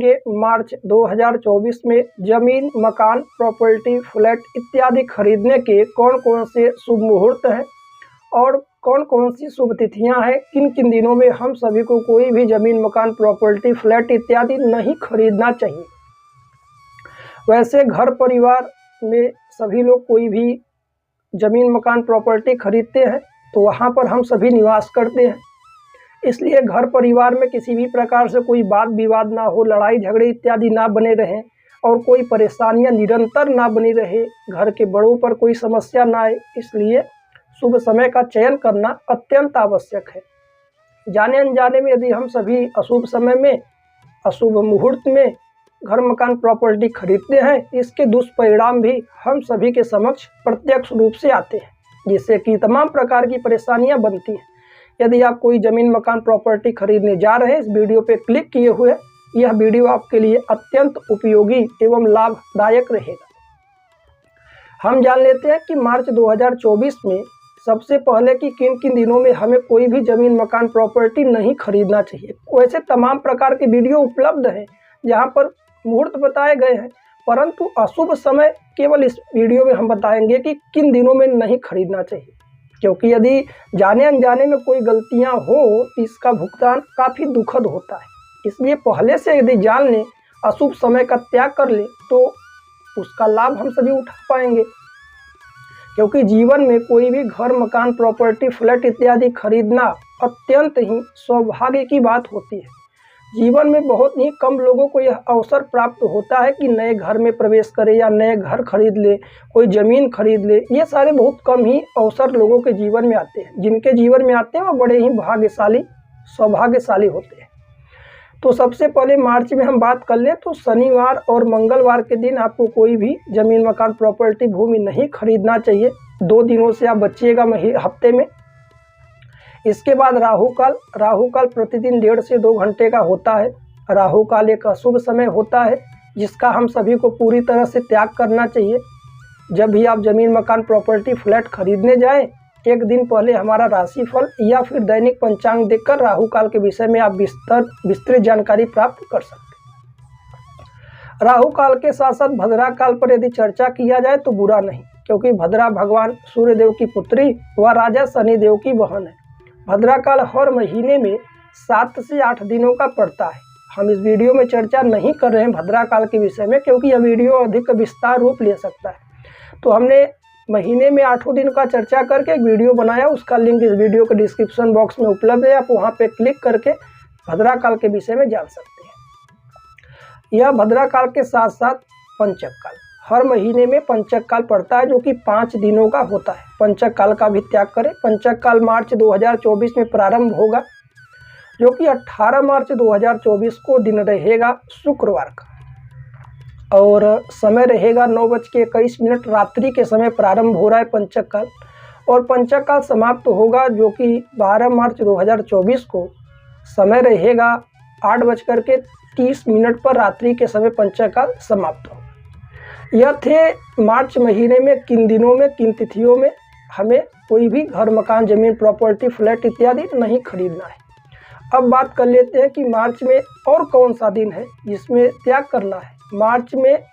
जानेंगे मार्च 2024 में जमीन, मकान, प्रॉपर्टी, फ्लैट इत्यादि खरीदने के कौन कौन से शुभ मुहूर्त हैं और कौन कौन सी शुभ तिथियां हैं। किन किन दिनों में हम सभी को कोई भी जमीन, मकान, प्रॉपर्टी, फ्लैट इत्यादि नहीं खरीदना चाहिए। वैसे घर परिवार में सभी लोग कोई भी जमीन, मकान, प्रॉपर्टी खरीदते हैं तो वहाँ पर हम सभी निवास करते हैं, इसलिए घर परिवार में किसी भी प्रकार से कोई वाद विवाद ना हो, लड़ाई झगड़े इत्यादि ना बने रहें और कोई परेशानियां निरंतर ना बनी रहे, घर के बड़ों पर कोई समस्या ना आए, इसलिए शुभ समय का चयन करना अत्यंत आवश्यक है। जाने अनजाने में यदि हम सभी अशुभ समय में, अशुभ मुहूर्त में घर, मकान, प्रॉपर्टी खरीदते हैं, इसके दुष्परिणाम भी हम सभी के समक्ष प्रत्यक्ष रूप से आते हैं, जिससे कि तमाम प्रकार की परेशानियां बनती हैं। यदि आप कोई ज़मीन, मकान, प्रॉपर्टी खरीदने जा रहे हैं, इस वीडियो पे क्लिक किए हुए यह वीडियो आपके लिए अत्यंत उपयोगी एवं लाभदायक रहेगा। हम जान लेते हैं कि मार्च 2024 में सबसे पहले कि किन किन दिनों में हमें कोई भी ज़मीन, मकान, प्रॉपर्टी नहीं खरीदना चाहिए। वैसे तमाम प्रकार के वीडियो उपलब्ध हैं जहाँ पर मुहूर्त बताए गए हैं, परंतु अशुभ समय केवल इस वीडियो में हम बताएंगे कि किन दिनों में नहीं खरीदना चाहिए, क्योंकि यदि जाने अनजाने में कोई गलतियां हो तो इसका भुगतान काफ़ी दुखद होता है। इसलिए पहले से यदि जान लें, अशुभ समय का त्याग कर लें तो उसका लाभ हम सभी उठा पाएंगे, क्योंकि जीवन में कोई भी घर, मकान, प्रॉपर्टी, फ्लैट इत्यादि खरीदना अत्यंत ही सौभाग्य की बात होती है। जीवन में बहुत ही कम लोगों को यह अवसर प्राप्त होता है कि नए घर में प्रवेश करे या नए घर खरीद ले, कोई ज़मीन खरीद ले। ये सारे बहुत कम ही अवसर लोगों के जीवन में आते हैं। जिनके जीवन में आते हैं वो बड़े ही भाग्यशाली, सौभाग्यशाली होते हैं। तो सबसे पहले मार्च में हम बात कर लें तो शनिवार और मंगलवार के दिन आपको कोई भी ज़मीन, मकान, प्रॉपर्टी, भूमि नहीं खरीदना चाहिए। 2 दिनों से आप बचिएगा हफ्ते में। इसके बाद राहु काल प्रतिदिन 1.5 से 2 घंटे का होता है। राहु काल एक अशुभ समय होता है जिसका हम सभी को पूरी तरह से त्याग करना चाहिए। जब भी आप ज़मीन, मकान, प्रॉपर्टी, फ्लैट खरीदने जाएं, एक दिन पहले हमारा राशिफल या फिर दैनिक पंचांग देखकर राहु काल के विषय में आप विस्तृत जानकारी प्राप्त कर सकते हैं। राहु काल के साथ साथ भद्रा काल पर यदि चर्चा किया जाए तो बुरा नहीं, क्योंकि भद्रा भगवान सूर्यदेव की पुत्री व राजा शनिदेव की बहन है। भद्रा काल हर महीने में 7 से 8 दिनों का पड़ता है। हम इस वीडियो में चर्चा नहीं कर रहे हैं भद्रा काल के विषय में, क्योंकि यह वीडियो अधिक विस्तार रूप ले सकता है। तो हमने महीने में 8 दिन का चर्चा करके एक वीडियो बनाया, उसका लिंक इस वीडियो के डिस्क्रिप्शन बॉक्स में उपलब्ध है। आप वहाँ पे क्लिक करके भद्रा काल के विषय में जान सकते हैं। यह भद्रा काल के साथ साथ पंचक काल, हर महीने में पंचक काल पड़ता है जो कि 5 दिनों का होता है। पंचक काल का भी त्याग करें। पंचक काल मार्च 2024 में प्रारंभ होगा, जो कि 18 मार्च 2024 को दिन रहेगा शुक्रवार का, और समय रहेगा 9:21 रात्रि के समय प्रारंभ हो रहा है पंचक काल, और पंचक काल समाप्त होगा जो कि 12 मार्च 2024 को समय रहेगा 8:30 पर रात्रि के समय पंचक काल समाप्त होगा। यह थे मार्च महीने में किन दिनों में, किन तिथियों में हमें कोई भी घर, मकान, ज़मीन, प्रॉपर्टी, फ्लैट इत्यादि नहीं खरीदना है। अब बात कर लेते हैं कि मार्च में और कौन सा दिन है जिसमें त्याग करना है। मार्च में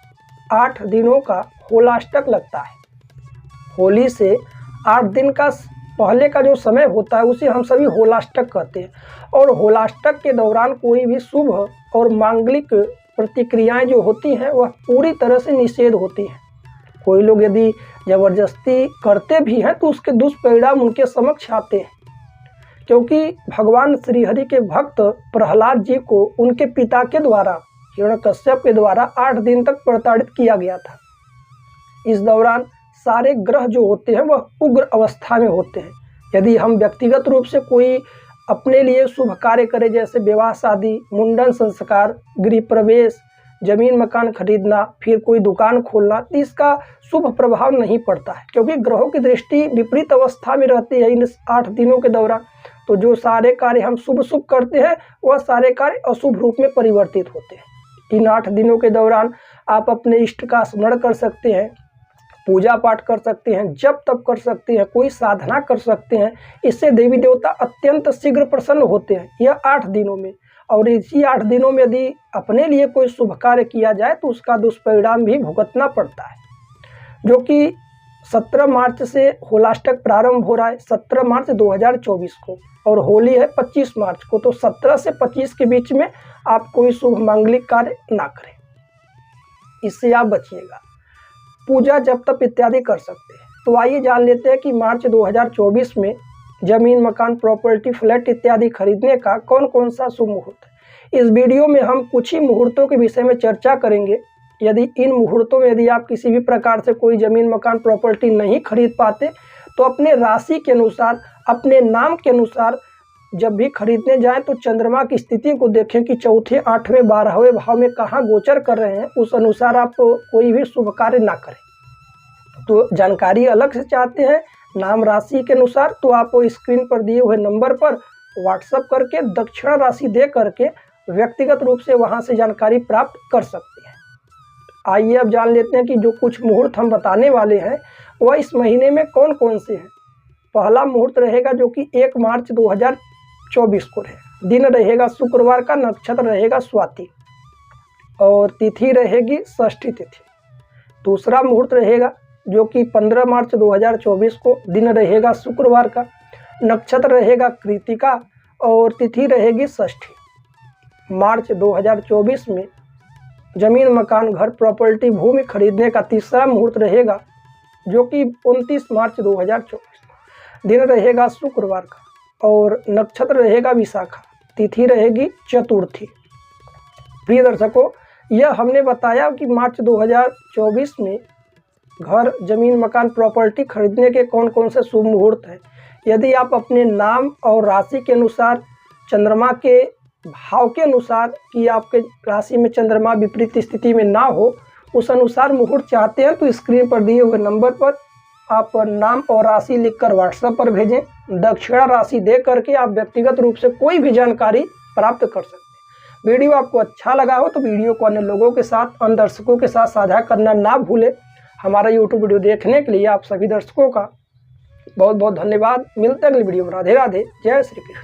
8 दिनों का होलाष्टक लगता है। होली से 8 दिन का पहले का जो समय होता है उसे हम सभी होलाष्टक कहते हैं, और होलाष्टक के दौरान कोई भी शुभ और मांगलिक प्रतिक्रियाएं जो होती हैं वह पूरी तरह से निषेध होती हैं। कोई लोग यदि जबरदस्ती करते भी हैं तो उसके दुष्परिणाम उनके समक्ष आते हैं, क्योंकि भगवान श्रीहरि के भक्त प्रहलाद जी को उनके पिता के द्वारा, हिरण्यकश्यप के द्वारा 8 दिन तक प्रताड़ित किया गया था। इस दौरान सारे ग्रह जो होते हैं वह उग्र अवस्था में होते हैं। यदि हम व्यक्तिगत रूप से कोई अपने लिए शुभ कार्य करें, जैसे विवाह, शादी, मुंडन संस्कार, गृह प्रवेश, जमीन, मकान खरीदना, फिर कोई दुकान खोलना, तो इसका शुभ प्रभाव नहीं पड़ता है, क्योंकि ग्रहों की दृष्टि विपरीत अवस्था में रहती है इन 8 दिनों के दौरान। तो जो सारे कार्य हम शुभ करते हैं वह सारे कार्य अशुभ रूप में परिवर्तित होते हैं। इन 8 दिनों के दौरान आप अपने इष्ट का स्मरण कर सकते हैं, पूजा पाठ कर सकते हैं, जप तप कर सकते हैं, कोई साधना कर सकते हैं। इससे देवी देवता अत्यंत शीघ्र प्रसन्न होते हैं यह 8 दिनों में। और इसी 8 दिनों में यदि अपने लिए कोई शुभ कार्य किया जाए तो उसका दुष्परिणाम भी भुगतना पड़ता है, जो कि 17 मार्च से होलाष्टक प्रारंभ हो रहा है 17 मार्च 2024 को, और होली है 25 मार्च को। तो 17 से 25 के बीच में आप कोई शुभ मांगलिक कार्य ना करें, इससे आप बचिएगा। पूजा जप तप इत्यादि कर सकते हैं। तो आइए जान लेते हैं कि मार्च 2024 में जमीन मकान प्रॉपर्टी फ्लैट इत्यादि खरीदने का कौन कौन सा शुभ मुहूर्त है। इस वीडियो में हम कुछ ही मुहूर्तों के विषय में चर्चा करेंगे। यदि इन मुहूर्तों में यदि आप किसी भी प्रकार से कोई जमीन मकान प्रॉपर्टी नहीं खरीद पाते तो अपने राशि के अनुसार, अपने नाम के अनुसार जब भी खरीदने जाएं तो चंद्रमा की स्थिति को देखें कि चौथे, 8वें, 12वें भाव में कहाँ गोचर कर रहे हैं, उस अनुसार आप कोई भी शुभ कार्य ना करें। तो जानकारी अलग से चाहते हैं नाम राशि के अनुसार, तो आप स्क्रीन पर दिए हुए नंबर पर व्हाट्सएप करके दक्षिणा राशि दे करके व्यक्तिगत रूप से वहां से जानकारी प्राप्त कर सकते हैं। आइए अब जान लेते हैं कि जो कुछ मुहूर्त हम बताने वाले हैं वह इस महीने में कौन कौन से हैं। पहला मुहूर्त रहेगा जो कि 1 मार्च 2024 को है। दिन रहेगा शुक्रवार का, नक्षत्र रहेगा स्वाति और तिथि रहेगी षष्ठी तिथि। दूसरा मुहूर्त रहेगा जो कि 15 मार्च 2024 को, दिन रहेगा शुक्रवार का, नक्षत्र रहेगा कृतिका और तिथि रहेगी षष्ठी। मार्च 2024 में जमीन मकान घर प्रॉपर्टी भूमि खरीदने का तीसरा मुहूर्त रहेगा जो कि 29 मार्च 2024, दिन रहेगा शुक्रवार का और नक्षत्र रहेगा विशाखा, तिथि रहेगी चतुर्थी। प्रिय दर्शकों, यह हमने बताया कि मार्च 2024 में घर जमीन मकान प्रॉपर्टी खरीदने के कौन कौन से शुभ मुहूर्त हैं। यदि आप अपने नाम और राशि के अनुसार, चंद्रमा के भाव के अनुसार कि आपके राशि में चंद्रमा विपरीत स्थिति में ना हो, उस अनुसार मुहूर्त चाहते हैं तो स्क्रीन पर दिए हुए नंबर पर आप नाम और राशि लिखकर व्हाट्सएप पर भेजें। दक्षिणा राशि दे करके आप व्यक्तिगत रूप से कोई भी जानकारी प्राप्त कर सकते हैं। वीडियो आपको अच्छा लगा हो तो वीडियो को अन्य लोगों के साथ, अन्य दर्शकों के साथ साझा करना ना भूलें। हमारा यूट्यूब वीडियो देखने के लिए आप सभी दर्शकों का बहुत बहुत धन्यवाद। मिलते हैं अगली वीडियो में। राधे राधे, जय श्री कृष्ण।